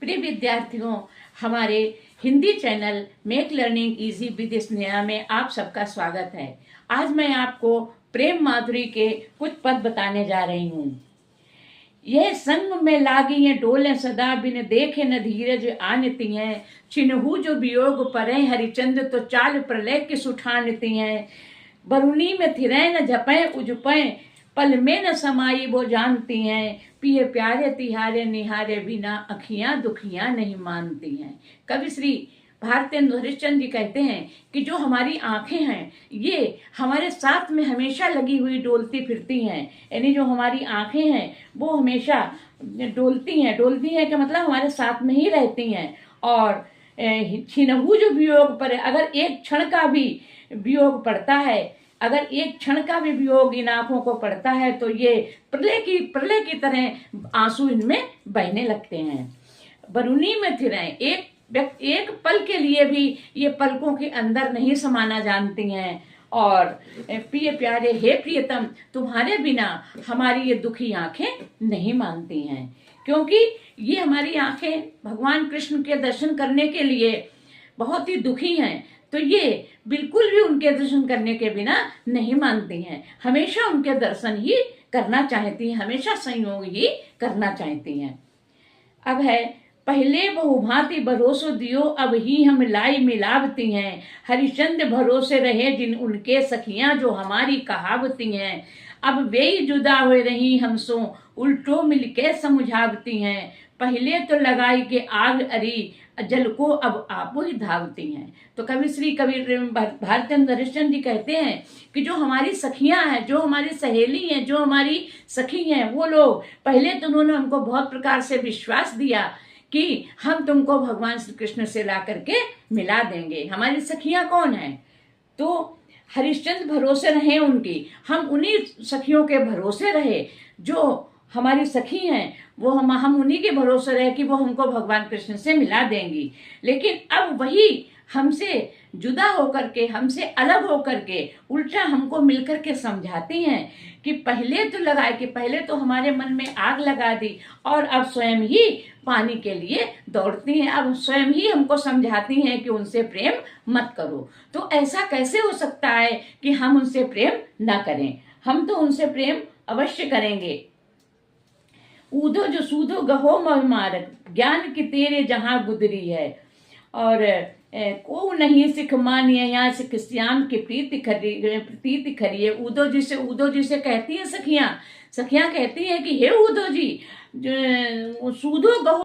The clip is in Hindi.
प्रिय विद्यार्थियों, हमारे Hindi channel make learning easy with Sneha में आप सबका स्वागत है। आज मैं आपको प्रेम माधुरी के कुछ पद बताने जा रही हूँ। यह संग में लागी ये डोले सदा बिन देखे न धीरज आनती हैं, चिन्हू जो वियोग परे हरिचंद तो चाल प्रलय की सुठानती हैं। बरुनी में थिरे न झपे उजपे पल में न समाई वो जानती हैं, पिए प्यारे तिहारे निहारे बिना अखियां दुखियां नहीं मानती हैं। कवि श्री भारतेंदु हरिश्चंद्र जी कहते हैं कि जो हमारी आंखें हैं ये हमारे साथ में हमेशा लगी हुई डोलती फिरती हैं, यानी जो हमारी आंखें हैं वो हमेशा डोलती हैं कि मतलब हमारे साथ में ही रहती हैं। और छिनहु जो वियोग पर अगर एक क्षण का भी वियोग पड़ता है, अगर एक क्षण का भी वियोग इन आंखों को पड़ता है तो ये प्रलय की तरह आंसू इनमें बहने लगते हैं। बरुनी में थिरे एक पल के लिए भी ये पलकों के अंदर नहीं समाना जानती हैं। और प्रिय प्यारे हे प्रियतम, तुम्हारे बिना हमारी ये दुखी आंखें नहीं मानती हैं, क्योंकि ये हमारी आंखें भगवान कृष्ण के दर्शन करने के लिए बहुत ही दुखी हैं, तो ये बिल्कुल भी उनके दर्शन करने के बिना नहीं मानती हैं, हमेशा उनके दर्शन ही करना चाहती हैं, हमेशा संयोग ही करना चाहती हैं। अब है पहले बहुभांति भरोसो दियो अब ही हम लाई मिलावती हैं, हरिचंद भरोसे रहे जिन उनके सखियां जो हमारी कहावती हैं। अब वे ही जुदा हो रही हमसो उल्टो मिलके समझावती हैं, पहले तो लगाई के आग अरी जल को अब आपो ही धावती हैं। तो कवि श्री भारतेंदु हरिश्चंद्र जी कहते हैं कि जो हमारी सखियां हैं, जो हमारी सहेली हैं, जो हमारी सखी हैं, वो लोग पहले तो उन्होंने हमको बहुत प्रकार से विश्वास दिया कि हम तुमको भगवान श्री कृष्ण से ला करके मिला देंगे। हमारी सखियां कौन है? तो हरिश्चंद्र भरोसे रहे उनकी, हम उन्हीं सखियों के भरोसे रहे, जो हमारी सखी हैं वो हम उन्हीं के भरोसे रहे कि वो हमको भगवान कृष्ण से मिला देंगी। लेकिन अब वही हमसे जुदा होकर के, हमसे अलग होकर के उल्टा हमको मिलकर के समझाती हैं कि पहले तो लगाए कि पहले तो हमारे मन में आग लगा दी और अब स्वयं ही पानी के लिए दौड़ती हैं, अब स्वयं ही हमको समझाती हैं कि उनसे प्रेम मत करो। तो ऐसा कैसे हो सकता है कि हम उनसे प्रेम ना करें? हम तो उनसे प्रेम अवश्य करेंगे। ऊधो जो सूधो गहो मह मारक, ज्ञान की तेरे जहां गुदरी है, और को नहीं सिख मानिए यहाँ सिख श्याम की प्रीति खरी है। ऊधो जी से कहती है सखियां कहती हैं कि हे ऊधो जी, सूधो गहो